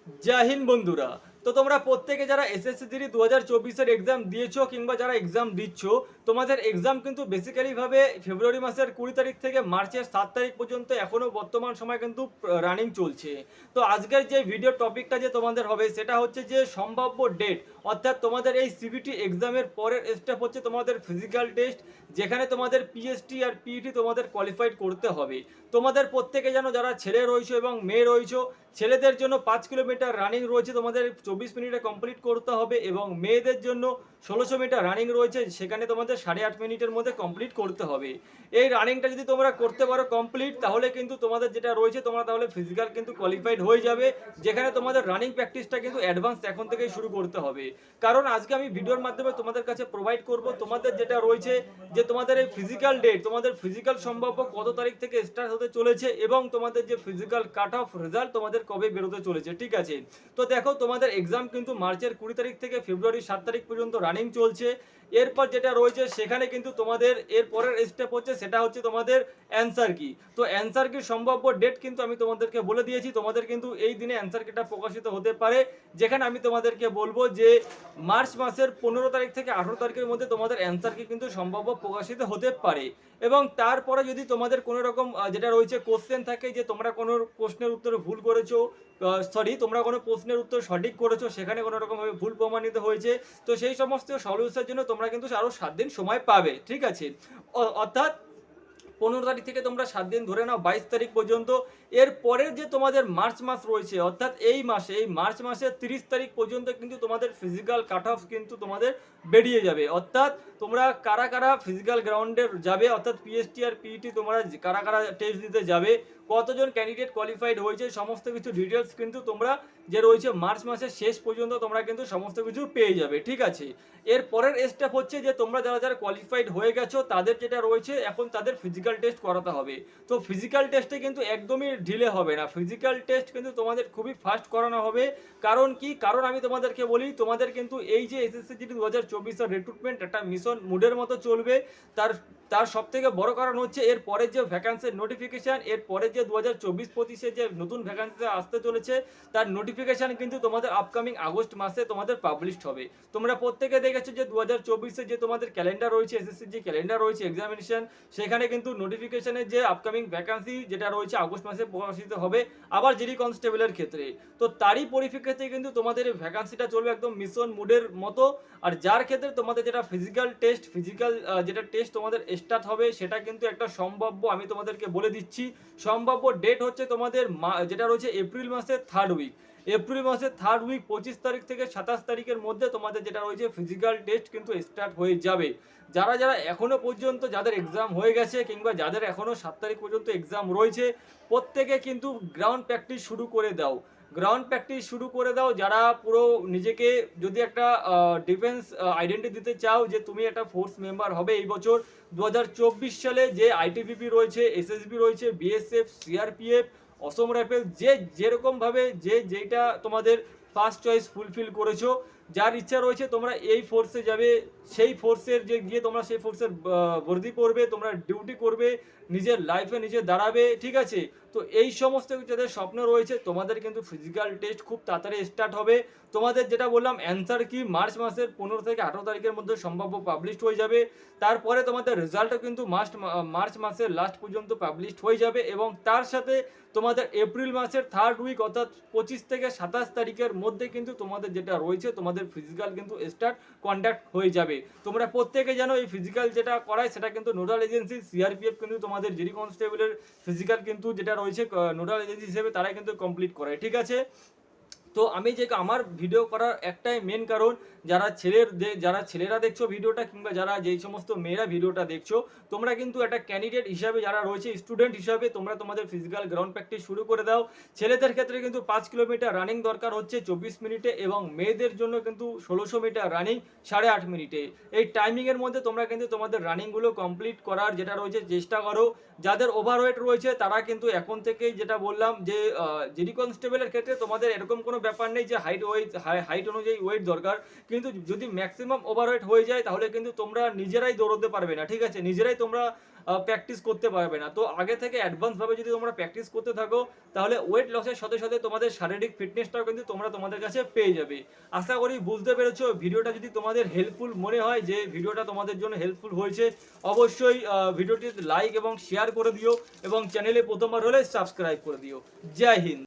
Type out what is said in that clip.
জয় হিন্দ বন্ধুরা। তো তোমরা প্রত্যেকে যারা এসএসসি জিডি 2024 এক্সাম দিয়েছো কিংবা যারা এক্সাম দিচ্ছ, তোমাদের এক্সাম কিন্তু বেসিক্যালি ভাবে ফেব্রুয়ারি মাসের 20 তারিখ থেকে মার্চের 7 তারিখ পর্যন্ত এখনো বর্তমান সময় কিন্তু রানিং চলছে। তো আজকের যে ভিডিও টপিকটা যে তোমাদের হবে সেটা হচ্ছে যে সম্ভাব্য ডেট, অর্থাৎ তোমাদের এই সিবিটি এক্সামের পরের স্টেপ হচ্ছে তোমাদের ফিজিক্যাল টেস্ট, যেখানে তোমাদের পিএসটি আর পিইটি তোমাদের কোয়ালিফাইড করতে হবে। তোমাদের প্রত্যেকে যেন যারা ছেলে রয়েছে এবং মেয়ে রয়েছে, ছেলেদের জন্য 5 কিলোমিটার রানিং রয়েছে, তোমাদের 24 মিনিটে কমপ্লিট করতে হবে, এবং মেয়েদের জন্য 1600 মিটার রানিং রয়েছে, সেখানে তোমাদের 8.5 মিনিটের মধ্যে কমপ্লিট করতে হবে। এই রানিংটা যদি তোমরা করতে পারো কমপ্লিট, তাহলে কিন্তু তোমাদের যেটা রয়েছে তোমরা তাহলে ফিজিক্যাল কিন্তু কোয়ালিফাইড হয়ে যাবে, যেখানে তোমাদের রানিং প্র্যাকটিসটা কিন্তু অ্যাডভান্স এখন থেকেই শুরু করতে হবে। কারণ আজকে আমি ভিডিওর মাধ্যমে তোমাদের কাছে প্রোভাইড করব তোমাদের যেটা রয়েছে যে তোমাদের এই ফিজিক্যাল ডেট, তোমাদের ফিজিক্যাল সম্ভাব্য কত তারিখ থেকে স্টার্ট হতে চলেছে, এবং তোমাদের যে ফিজিক্যাল কাট অফ রেজাল্ট তোমাদের কবে বেরোতে চলেছে। ঠিক আছে, তো দেখো তোমাদের এক্সাম কিন্তু মার্চের 20 তারিখ থেকে ফেব্রুয়ারি 7 তারিখ পর্যন্ত রানিং চলছে। এরপর যেটা রয়েছে সেখানে কিন্তু তোমাদের এর পরের স্টেপ হচ্ছে সেটা হচ্ছে তোমাদের অ্যান্সার কি। তো অ্যান্সার কি সম্ভাব্য ডেট কিন্তু আমি তোমাদেরকে বলে দিয়েছি, তোমাদের কিন্তু এই দিনে অ্যান্সার কিটা প্রকাশিত হতে পারে, যেখানে আমি তোমাদেরকে বলবো যে মার্চ মাসের 15 তারিখ থেকে 18 তারিখের মধ্যে তোমাদের অ্যান্সার কি কিন্তু সম্ভাব্য প্রকাশিত হতে পারে। এবং তারপরে যদি তোমাদের কোনো রকম যেটা রয়েছে কোশ্চেন থাকে যে তোমরা কোনো প্রশ্নের উত্তরে ভুল করেছো, তোমরা কোনো প্রশ্নের উত্তর সঠিক করেছো, সেখানে কোনো রকমভাবে ভুল প্রমাণিত হয়েছে, তো সেই সমস্ত সলিউশনের জন্য তোমরা কিন্তু আরও 7 দিন সময় পাবে। ঠিক আছে, অর্থাৎ 15 তারিখ থেকে তোমরা 7 দিন ধরে নাও 22 তারিখ পর্যন্ত। এর পরের যে তোমাদের মার্চ মাস রয়েছে, অর্থাৎ এই মাসে এই মার্চ মাসের 30 তারিখ পর্যন্ত কিন্তু তোমাদের ফিজিক্যাল কাট অফ কিন্তু তোমাদের বেরিয়ে যাবে। অর্থাৎ তোমরা কারা কারা ফিজিক্যাল গ্রাউন্ডে যাবে, অর্থাৎ পিএসটি আর পিইটি তোমরা কারা কারা টেস্ট দিতে যাবে, কতজন ক্যান্ডিডেট কোয়ালিফাইড হয়েছে, সমস্ত কিছু ডিটেলস কিন্তু তোমরা যে রয়েছে মার্চ মাসের শেষ পর্যন্ত তোমরা কিন্তু সমস্ত কিছু পেয়ে যাবে। ঠিক আছে, এর পরের স্টেপ হচ্ছে যে তোমরা যারা যারা কোয়ালিফাইড হয়ে গেছো তাদের যেটা রয়েছে এখন তাদের ফিজিক্যাল টেস্ট করাতে হবে। তো ফিজিক্যাল টেস্টে কিন্তু একদমই ঢিলে হবে না, ফিজিক্যাল টেস্ট কিন্তু তোমাদের খুবই ফাস্ট করানো হবে। কারণ কি, কারণ আমি তোমাদেরকে বলি, তোমাদের কিন্তু এই যে এসএসসি জিডি 2024 রিক্রুটমেন্ট একটা মিশন মুডের মতো চলবে। তার তার সব থেকে বড় কারণ হচ্ছে এর পরে যে ভ্যাকান্সির নোটিফিকেশান, এর পরে যে 2024-25 যে নতুন ভ্যাকান্সি আসতে চলেছে তার নোটিফিকেশান কিন্তু তোমাদের আপকামিং আগস্ট মাসে তোমাদের পাবলিশড হবে। তোমরা প্রত্যেকে দেখেছো যে 2024 যে তোমাদের ক্যালেন্ডার রয়েছে, এসএসসির যে ক্যালেন্ডার রয়েছে এক্সামিনেশন, সেখানে কিন্তু নোটিফিকেশনের যে আপকামিং ভ্যাকান্সি যেটা রয়েছে আগস্ট মাসে প্রকাশিত হবে আবার জিডি কনস্টেবলের ক্ষেত্রে। তো তারই পরিপ্রেক্ষিতে কিন্তু তোমাদের এই ভ্যাকান্সিটা চলবে একদম মিশন মুডের মতো। আর যার ক্ষেত্রে তোমাদের যেটা ফিজিক্যাল টেস্ট, যেটা টেস্ট তোমাদের স্টার্ট হবে সেটা কিন্তু একটা সম্ভাব্য, আমি তোমাদেরকে বলে দিচ্ছি, সম্ভাব্য ডেট হচ্ছে তোমাদের যেটা রয়েছে এপ্রিল মাসের 3rd উইক। এপ্রিল মাসের 3rd উইক 25 তারিখ থেকে 27 তারিখের মধ্যে তোমাদের যেটা রয়েছে ফিজিক্যাল টেস্ট কিন্তু স্টার্ট হয়ে যাবে। যারা যারা এখনো পর্যন্ত যাদের এক্সাম হয়ে গেছে কিংবা যাদের এখনো 7 তারিখ পর্যন্ত এক্সাম রয়েছে, প্রত্যেকে কিন্তু গ্রাউন্ড প্র্যাকটিস শুরু করে দাও, গ্রাউন্ড প্র্যাকটিস শুরু করে দাও। যারা পুরো নিজেকে যদি একটা ডিফেন্স আইডেন্টি দিতে চাও যে তুমি একটা ফোর্স মেম্বার হবে এই বছর 2024 সালে, যে আইটিবিপি রয়েছে, এসএসবি রয়েছে, বিএসএফ, সিআরপিএফ, অসম রাইফেল, যে যেরকমভাবে যে যেইটা তোমাদের ফার্স্ট চয়েস ফুলফিল করেছো, যার ইচ্ছা রয়েছে তোমরা এই ফোর্সে যাবে, সেই ফোর্সের যে গিয়ে তোমরা সেই ফোর্সের বর্দি করবে, তোমরা ডিউটি করবে, নিজের লাইফে নিজে দাঁড়াবে। ঠিক আছে, তো এই সমস্ত যাদের স্বপ্ন রয়েছে তোমাদের কিন্তু ফিজিক্যাল টেস্ট খুব তাড়াতাড়ি স্টার্ট হবে। তোমাদের যেটা বললাম অ্যান্সার কি মার্চ মাসের 15 থেকে 18 তারিখের মধ্যে সম্ভাব্য পাবলিশড হয়ে যাবে। তারপরে তোমাদের রেজাল্টও কিন্তু মার্চ মাসের লাস্ট পর্যন্ত পাবলিশড হয়ে যাবে, এবং তার সাথে তোমাদের এপ্রিল মাসের 3rd উইক অর্থাৎ 25 থেকে 27 তারিখের মধ্যে কিন্তু তোমাদের যেটা রয়েছে তোমাদের ফিজিক্যাল কিন্তু স্টার্ট কন্ডাক্ট হয়ে যাবে। তোমরা প্রত্যেকে জানো এই ফিজিক্যাল যেটা করায় সেটা কিন্তু নোডাল এজেন্সি সিআরপিএফ কিন্তু তোমাদের জিডি কনস্টেবলের ফিজিক্যাল কিন্তু যেটা রয়েছে নোডাল এজেন্সি হিসেবে তারাই কিন্তু কমপ্লিট করায়। ঠিক আছে, তো আমি যে আমার ভিডিও করার একটাই মেন কারণ, যারা ছেলেরা দেখছো ভিডিওটা কিংবা যারা যেই সমস্ত মেয়েরা ভিডিওটা দেখছো, তোমরা কিন্তু একটা ক্যান্ডিডেট হিসাবে যারা রয়েছে স্টুডেন্ট হিসাবে তোমরা তোমাদের ফিজিক্যাল গ্রাউন্ড প্র্যাকটিস শুরু করে দাও। ছেলেদের ক্ষেত্রে কিন্তু 5 কিলোমিটার রানিং দরকার হচ্ছে 24 মিনিটে, এবং মেয়েদের জন্য কিন্তু 1600 মিটার রানিং 8.5 মিনিটে। এই টাইমিংয়ের মধ্যে তোমরা কিন্তু তোমাদের রানিংগুলো কমপ্লিট করার যেটা রয়েছে চেষ্টা করো। যাদের ওভারওয়েট রয়েছে তারা কিন্তু এখন থেকেই যেটা বললাম যে জিডি কনস্টেবলের ক্ষেত্রে তোমাদের এরকম কোনো ব্যাপার নেই যে হাইট অনুযায়ী ওয়েট দরকার, কিন্তু যদি ম্যাক্সিমাম ওভারওয়েট হয়ে যায় তাহলে কিন্তু তোমরা নিজেরাই দৌড়তে পারবে না। ঠিক আছে, নিজেরাই তোমরা প্র্যাকটিস করতে পারবে না। তো আগে থেকে অ্যাডভান্সভাবে যদি তোমরা প্র্যাকটিস করতে থাকো তাহলে ওয়েট লসের সাথে সাথে তোমাদের শারীরিক ফিটনেসটাও কিন্তু তোমরা তোমাদের কাছে পেয়ে যাবে। আশা করি বুঝতে পেরেছো। ভিডিওটা যদি তোমাদের হেল্পফুল মনে হয়, যে ভিডিওটা তোমাদের জন্য হেল্পফুল হয়েছে, অবশ্যই ভিডিওটিতে লাইক এবং শেয়ার করে দিও এবং চ্যানেলে প্রথমবার হলে সাবস্ক্রাইব করে দিও। জয় হিন্দ।